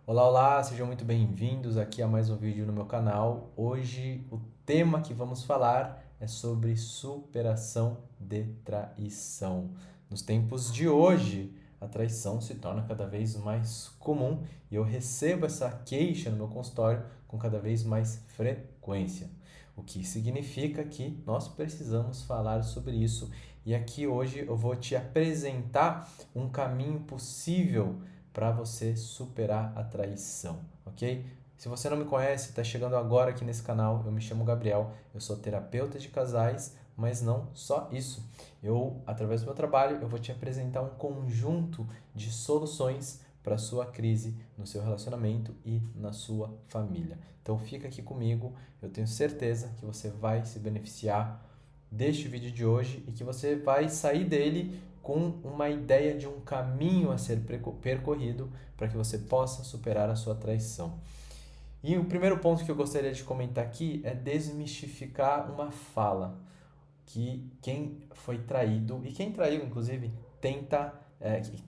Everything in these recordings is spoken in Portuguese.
Olá, olá, sejam muito bem-vindos aqui a mais um vídeo no meu canal. Hoje o tema que vamos falar é sobre superação de traição. Nos tempos de hoje, a traição se torna cada vez mais comum e eu recebo essa queixa no meu consultório com cada vez mais frequência. O que significa que nós precisamos falar sobre isso e aqui hoje eu vou te apresentar um caminho possível para você superar a traição, ok? Se você não me conhece, está chegando agora aqui nesse canal, eu me chamo Gabriel, eu sou terapeuta de casais, mas não só isso. Através do meu trabalho, eu vou te apresentar um conjunto de soluções para a sua crise no seu relacionamento e na sua família. Então fica aqui comigo, eu tenho certeza que você vai se beneficiar deste vídeo de hoje e que você vai sair dele com uma ideia de um caminho a ser percorrido para que você possa superar a sua traição. E o primeiro ponto que eu gostaria de comentar aqui é desmistificar uma fala que quem foi traído, e quem traiu, inclusive,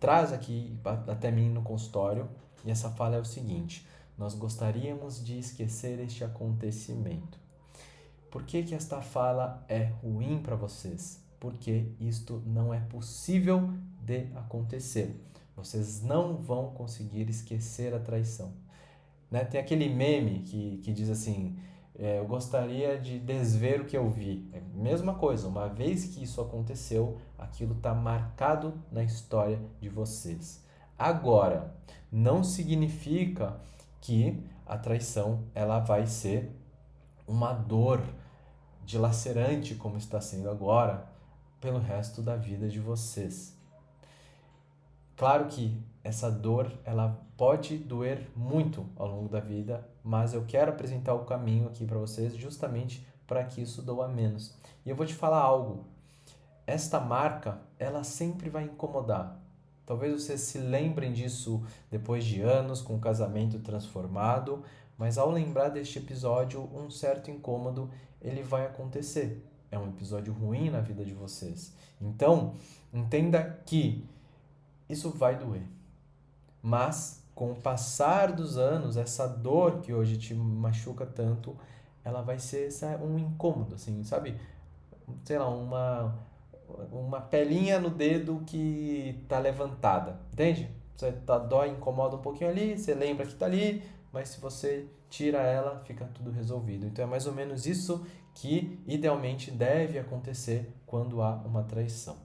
traz aqui até mim no consultório, e essa fala é o seguinte: nós gostaríamos de esquecer este acontecimento. Por que que esta fala é ruim para vocês? Porque isto não é possível de acontecer. Vocês não vão conseguir esquecer a traição. Né? Tem aquele meme que diz assim: eu gostaria de desver o que eu vi. É a mesma coisa, uma vez que isso aconteceu, aquilo está marcado na história de vocês. Agora, não significa que a traição ela vai ser uma dor dilacerante como está sendo agora pelo resto da vida de vocês. Claro que essa dor ela pode doer muito ao longo da vida, mas eu quero apresentar o caminho aqui para vocês justamente para que isso doa menos. E eu vou te falar algo. Esta marca, ela sempre vai incomodar. Talvez vocês se lembrem disso depois de anos com o casamento transformado, mas ao lembrar deste episódio, um certo incômodo ele vai acontecer. É um episódio ruim na vida de vocês. Então, entenda que isso vai doer. Mas com o passar dos anos, essa dor que hoje te machuca tanto, ela vai ser um incômodo, assim, sabe? Sei lá, uma pelinha no dedo que tá levantada, entende? Você dói, incomoda um pouquinho ali, você lembra que tá ali, mas se você tira ela, fica tudo resolvido. Então é mais ou menos isso que idealmente deve acontecer quando há uma traição.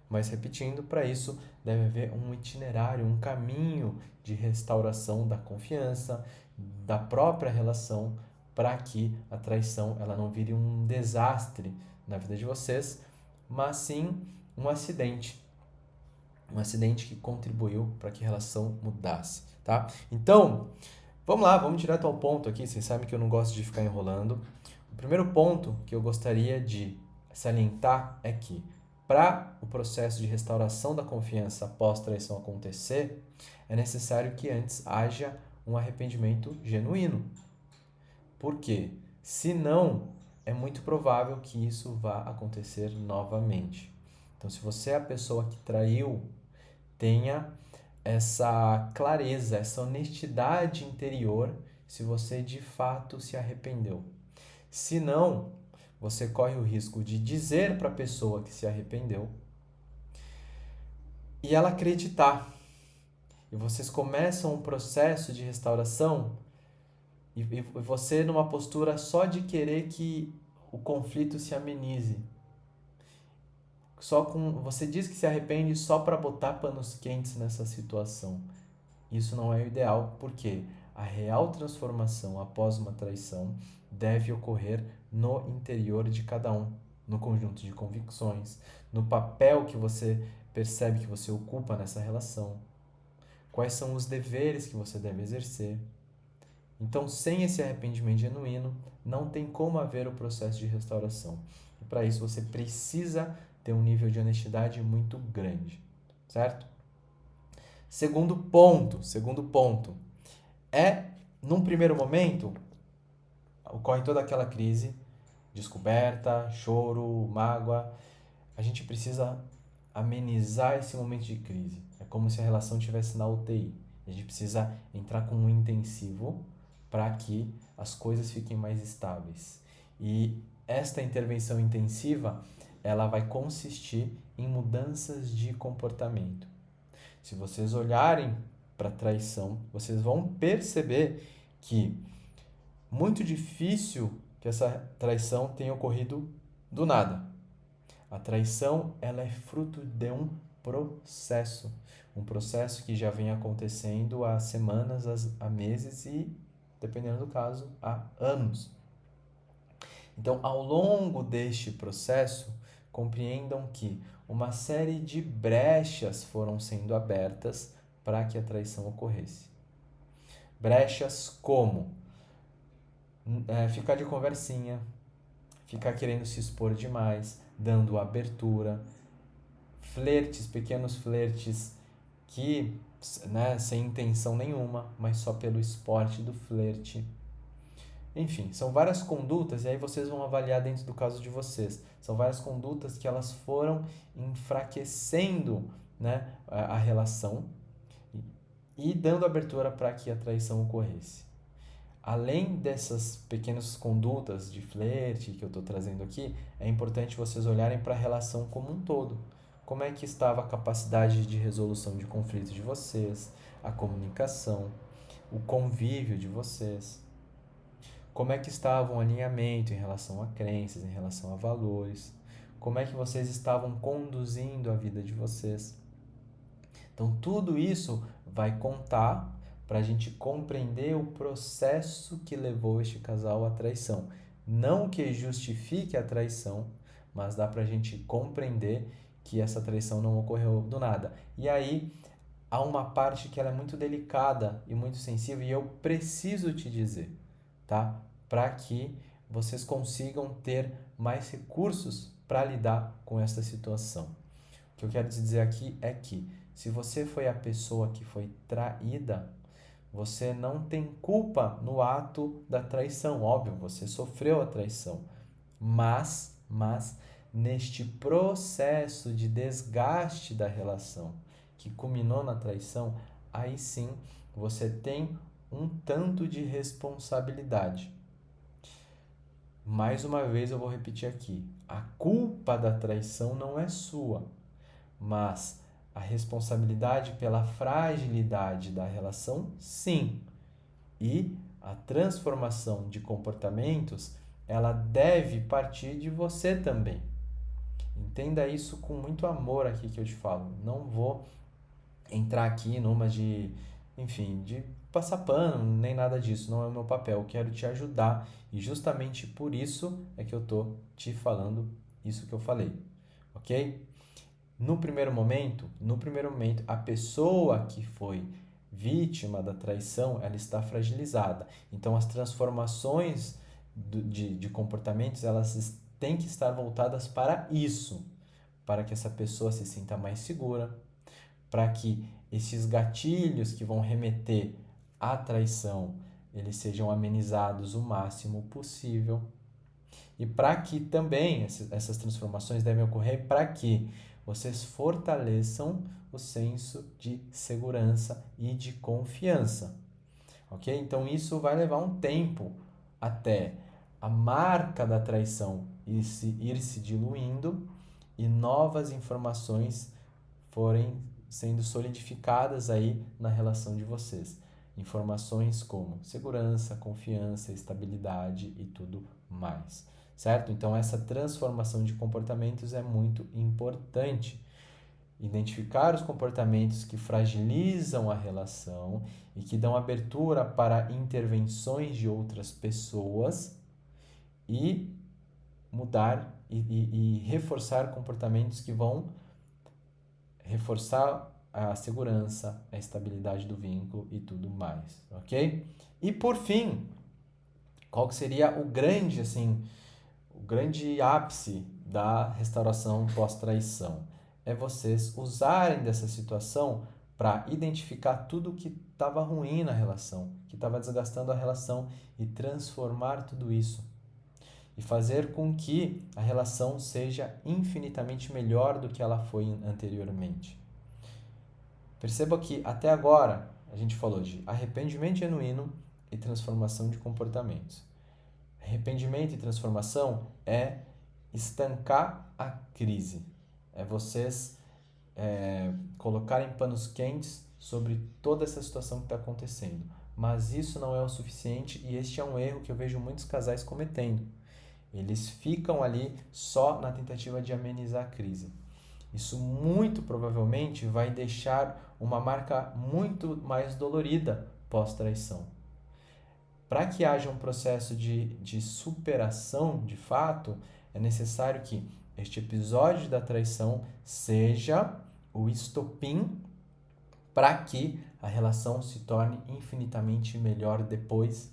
Mas repetindo, para isso deve haver um itinerário, um caminho de restauração da confiança, da própria relação, para que a traição ela não vire um desastre na vida de vocês, mas sim um acidente. Um acidente que contribuiu para que a relação mudasse, tá? Então, vamos lá, vamos direto ao ponto aqui. Vocês sabem que eu não gosto de ficar enrolando. O primeiro ponto que eu gostaria de salientar é que, para o processo de restauração da confiança após traição acontecer, é necessário que antes haja um arrependimento genuíno. Por quê? Se não, é muito provável que isso vá acontecer novamente. Então, se você é a pessoa que traiu, tenha essa clareza, essa honestidade interior se você de fato se arrependeu. Se não, você corre o risco de dizer para a pessoa que se arrependeu e ela acreditar. E vocês começam um processo de restauração e você numa postura só de querer que o conflito se amenize. Você diz que se arrepende só para botar panos quentes nessa situação. Isso não é o ideal, porque a real transformação após uma traição deve ocorrer no interior de cada um, no conjunto de convicções, no papel que você percebe que você ocupa nessa relação, quais são os deveres que você deve exercer. Então, sem esse arrependimento genuíno, não tem como haver o processo de restauração. E para isso você precisa ter um nível de honestidade muito grande, certo? Segundo ponto, num primeiro momento, ocorre toda aquela crise, descoberta, choro, mágoa. A gente precisa amenizar esse momento de crise. É como se a relação estivesse na UTI. A gente precisa entrar com um intensivo para que as coisas fiquem mais estáveis. E esta intervenção intensiva, ela vai consistir em mudanças de comportamento. Se vocês olharem para a traição, vocês vão perceber que muito difícil que essa traição tenha ocorrido do nada. A traição, ela é fruto de um processo que já vem acontecendo há semanas, há meses e, dependendo do caso, há anos. Então, ao longo deste processo, compreendam que uma série de brechas foram sendo abertas para que a traição ocorresse. Brechas como ficar de conversinha, ficar querendo se expor demais, dando abertura, flertes, pequenos flertes que, né, sem intenção nenhuma, mas só pelo esporte do flerte. Enfim, são várias condutas, e aí vocês vão avaliar dentro do caso de vocês. São várias condutas que elas foram enfraquecendo, né, a relação e dando abertura para que a traição ocorresse. Além dessas pequenas condutas de flerte que eu estou trazendo aqui, é importante vocês olharem para a relação como um todo. Como é que estava a capacidade de resolução de conflitos de vocês, a comunicação, o convívio de vocês. Como é que estava o alinhamento em relação a crenças, em relação a valores. Como é que vocês estavam conduzindo a vida de vocês. Então, tudo isso vai contar para a gente compreender o processo que levou este casal à traição. Não que justifique a traição, mas dá para a gente compreender que essa traição não ocorreu do nada. E aí, há uma parte que ela é muito delicada e muito sensível, e eu preciso te dizer, tá? Para que vocês consigam ter mais recursos para lidar com esta situação. O que eu quero dizer aqui é que, se você foi a pessoa que foi traída, você não tem culpa no ato da traição. Óbvio, você sofreu a traição. Mas neste processo de desgaste da relação que culminou na traição, aí sim você tem um tanto de responsabilidade. Mais uma vez eu vou repetir aqui. A culpa da traição não é sua, mas a responsabilidade pela fragilidade da relação, sim. E a transformação de comportamentos, ela deve partir de você também. Entenda isso com muito amor aqui que eu te falo. Não vou entrar aqui numa de passar pano, nem nada disso. Não é o meu papel. Eu quero te ajudar. E justamente por isso é que eu tô te falando isso que eu falei. Ok? No primeiro momento, a pessoa que foi vítima da traição, ela está fragilizada. Então, as transformações de comportamentos, elas têm que estar voltadas para isso, para que essa pessoa se sinta mais segura, para que esses gatilhos que vão remeter à traição, eles sejam amenizados o máximo possível. E para que também essas transformações devem ocorrer para que vocês fortaleçam o senso de segurança e de confiança. Ok? Então isso vai levar um tempo até a marca da traição ir se diluindo e novas informações forem sendo solidificadas aí na relação de vocês. Informações como segurança, confiança, estabilidade e tudo mais. Certo? Então, essa transformação de comportamentos é muito importante. Identificar os comportamentos que fragilizam a relação e que dão abertura para intervenções de outras pessoas e mudar e reforçar comportamentos que vão reforçar a segurança, a estabilidade do vínculo e tudo mais, ok? E por fim, qual que seria o grande ápice da restauração pós-traição? É vocês usarem dessa situação para identificar tudo que estava ruim na relação, que estava desgastando a relação e transformar tudo isso. E fazer com que a relação seja infinitamente melhor do que ela foi anteriormente. Perceba que até agora a gente falou de arrependimento genuíno e transformação de comportamentos. Arrependimento e transformação é estancar a crise. É vocês colocarem panos quentes sobre toda essa situação que está acontecendo. Mas isso não é o suficiente e este é um erro que eu vejo muitos casais cometendo. Eles ficam ali só na tentativa de amenizar a crise. Isso muito provavelmente vai deixar uma marca muito mais dolorida pós-traição. Para que haja um processo de superação de fato, é necessário que este episódio da traição seja o estopim para que a relação se torne infinitamente melhor depois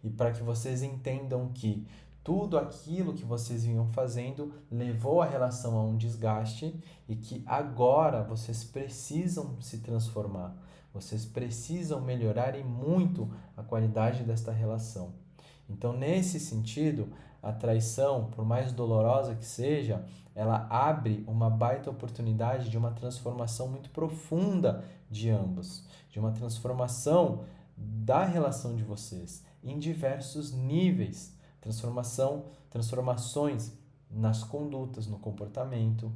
e para que vocês entendam que tudo aquilo que vocês vinham fazendo levou a relação a um desgaste e que agora vocês precisam se transformar. Vocês precisam melhorar e muito a qualidade desta relação. Então, nesse sentido, a traição, por mais dolorosa que seja, ela abre uma baita oportunidade de uma transformação muito profunda de ambos, de uma transformação da relação de vocês em diversos níveis, transformações nas condutas, no comportamento,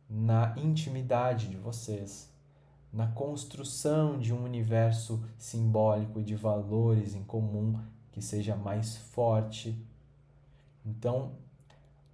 na intimidade de vocês, na construção de um universo simbólico e de valores em comum que seja mais forte. Então,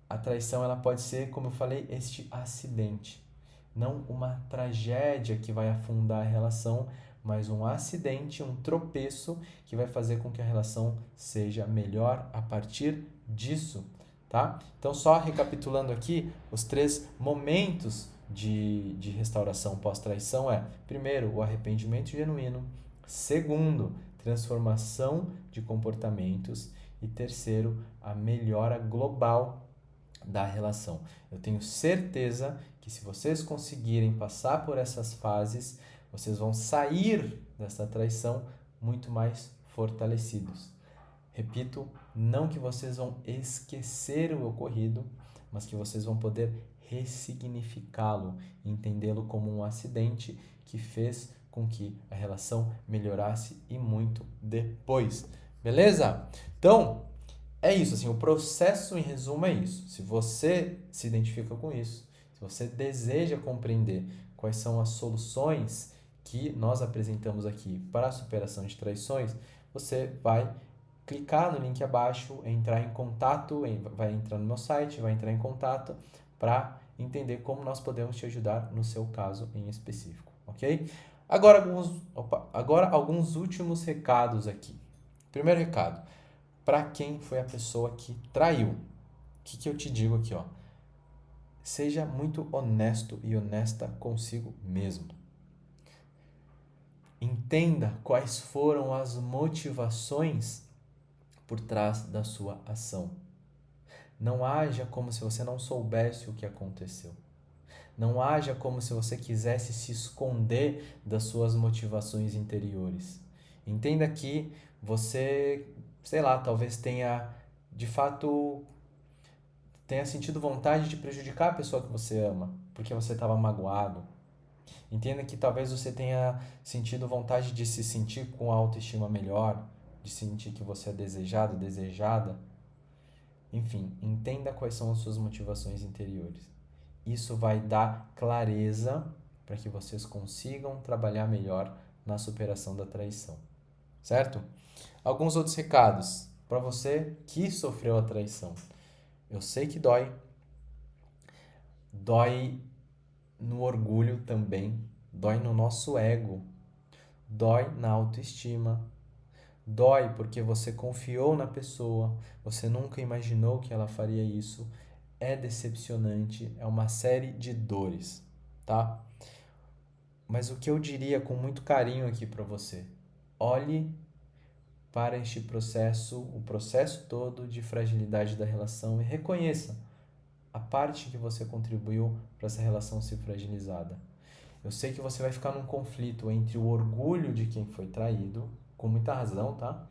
a traição ela pode ser, como eu falei, este acidente. Não uma tragédia que vai afundar a relação, mas um acidente, um tropeço que vai fazer com que a relação seja melhor a partir disso, tá? Então, só recapitulando aqui, os 3 momentos de restauração pós-traição é, primeiro, o arrependimento genuíno, segundo, transformação de comportamentos e terceiro, a melhora global da relação. Eu tenho certeza que se vocês conseguirem passar por essas fases, vocês vão sair dessa traição muito mais fortalecidos. Repito, não que vocês vão esquecer o ocorrido, mas que vocês vão poder ressignificá-lo, entendê-lo como um acidente que fez com que a relação melhorasse e muito depois. Beleza? Então, é isso, assim, o processo em resumo é isso. Se você se identifica com isso, se você deseja compreender quais são as soluções que nós apresentamos aqui para a superação de traições, você vai clicar no link abaixo, entrar em contato, vai entrar no meu site, vai entrar em contato para entender como nós podemos te ajudar no seu caso em específico, ok? Agora alguns últimos recados aqui. Primeiro recado, para quem foi a pessoa que traiu. O que eu te digo aqui, ó? Seja muito honesto e honesta consigo mesmo. Entenda quais foram as motivações por trás da sua ação. Não haja como se você não soubesse o que aconteceu. Não haja como se você quisesse se esconder das suas motivações interiores. Entenda que você, sei lá, talvez tenha, de fato, tenha sentido vontade de prejudicar a pessoa que você ama, porque você estava magoado. Entenda que talvez você tenha sentido vontade de se sentir com a autoestima melhor, de sentir que você é desejado, desejada. Enfim, entenda quais são as suas motivações interiores. Isso vai dar clareza para que vocês consigam trabalhar melhor na superação da traição. Certo? Alguns outros recados para você que sofreu a traição. Eu sei que dói. Dói no orgulho também. Dói no nosso ego. Dói na autoestima. Dói porque você confiou na pessoa, você nunca imaginou que ela faria isso. É decepcionante, é uma série de dores, tá? Mas o que eu diria com muito carinho aqui para você, olhe para este processo, o processo todo de fragilidade da relação e reconheça a parte que você contribuiu para essa relação ser fragilizada. Eu sei que você vai ficar num conflito entre o orgulho de quem foi traído, com muita razão, tá?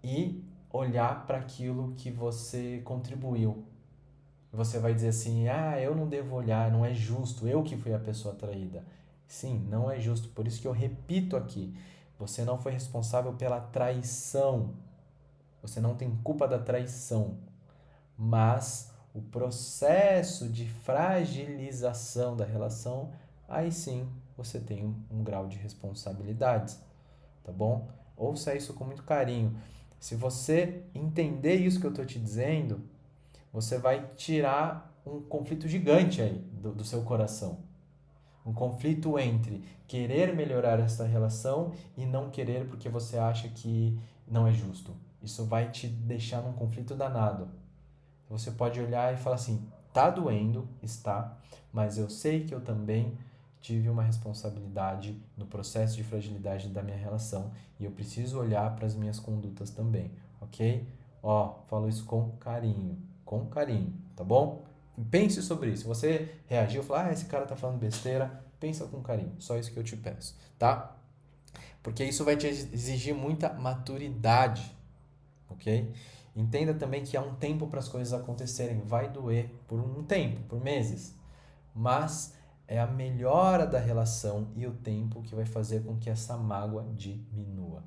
E olhar para aquilo que você contribuiu. Você vai dizer assim, eu não devo olhar, não é justo, eu que fui a pessoa traída. Sim, não é justo. Por isso que eu repito aqui: você não foi responsável pela traição. Você não tem culpa da traição. Mas o processo de fragilização da relação, aí sim você tem um grau de responsabilidades, tá bom? Ouça isso com muito carinho. Se você entender isso que eu estou te dizendo, você vai tirar um conflito gigante aí do seu coração. Um conflito entre querer melhorar essa relação e não querer porque você acha que não é justo. Isso vai te deixar num conflito danado. Você pode olhar e falar assim: tá doendo, está, mas eu sei que eu também tive uma responsabilidade no processo de fragilidade da minha relação e eu preciso olhar para as minhas condutas também, ok? Ó, falo isso com carinho, tá bom? Pense sobre isso. Se você reagiu, falar, esse cara tá falando besteira, pensa com carinho. Só isso que eu te peço, tá? Porque isso vai te exigir muita maturidade, ok? Entenda também que há um tempo para as coisas acontecerem. Vai doer por um tempo, por meses, mas é a melhora da relação e o tempo que vai fazer com que essa mágoa diminua,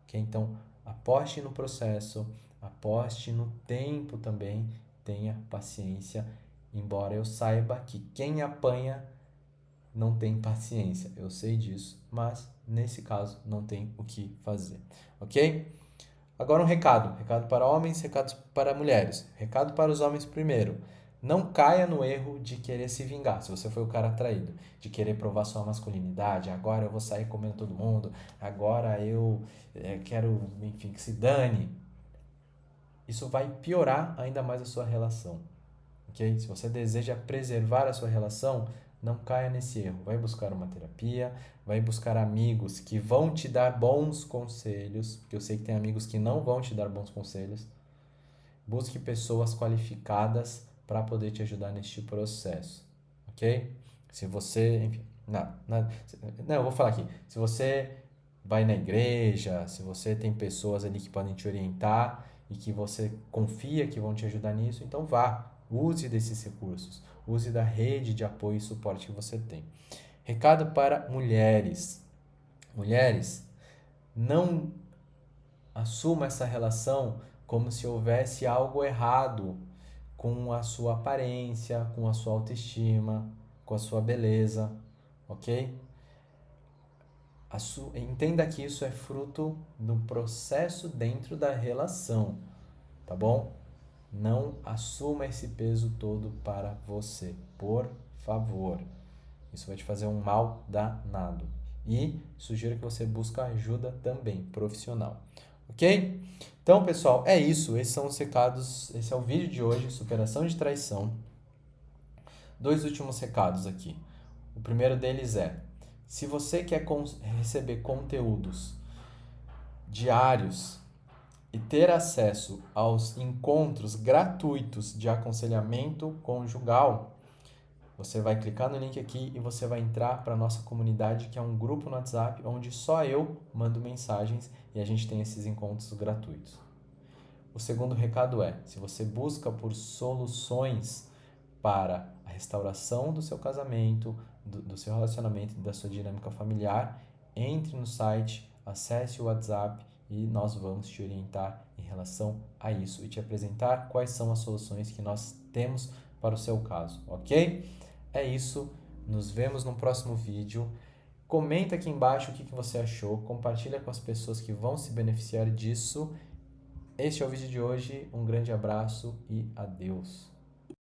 ok? Então, aposte no processo, aposte no tempo também, tenha paciência, embora eu saiba que quem apanha não tem paciência, eu sei disso, mas nesse caso não tem o que fazer, ok? Agora um recado para homens, recados para mulheres. Recado para os homens primeiro. Não caia no erro de querer se vingar, se você foi o cara traído, de querer provar sua masculinidade, agora eu vou sair comendo todo mundo, agora eu quero, enfim, que se dane. Isso vai piorar ainda mais a sua relação, ok? Se você deseja preservar a sua relação, não caia nesse erro. Vai buscar uma terapia, vai buscar amigos que vão te dar bons conselhos, porque eu sei que tem amigos que não vão te dar bons conselhos. Busque pessoas qualificadas para poder te ajudar neste processo, ok? Se você, enfim, não, eu vou falar aqui. Se você vai na igreja, se você tem pessoas ali que podem te orientar e que você confia que vão te ajudar nisso, então vá, use desses recursos, use da rede de apoio e suporte que você tem. Recado para mulheres. Mulheres, não assuma essa relação como se houvesse algo errado com a sua aparência, com a sua autoestima, com a sua beleza, ok? Entenda que isso é fruto do processo dentro da relação, tá bom? Não assuma esse peso todo para você, por favor. Isso vai te fazer um mal danado. E sugiro que você busque ajuda também, profissional. Ok? Então, pessoal, é isso. Esses são os recados. Esse é o vídeo de hoje, superação de traição. Dois últimos recados aqui. O primeiro deles é: se você quer receber conteúdos diários e ter acesso aos encontros gratuitos de aconselhamento conjugal, você vai clicar no link aqui e você vai entrar para a nossa comunidade, que é um grupo no WhatsApp, onde só eu mando mensagens e a gente tem esses encontros gratuitos. O segundo recado é: se você busca por soluções para a restauração do seu casamento, do seu relacionamento e da sua dinâmica familiar, entre no site, acesse o WhatsApp e nós vamos te orientar em relação a isso e te apresentar quais são as soluções que nós temos para o seu caso, ok? É isso, nos vemos no próximo vídeo. Comenta aqui embaixo o que você achou, compartilha com as pessoas que vão se beneficiar disso. Este é o vídeo de hoje, um grande abraço e adeus.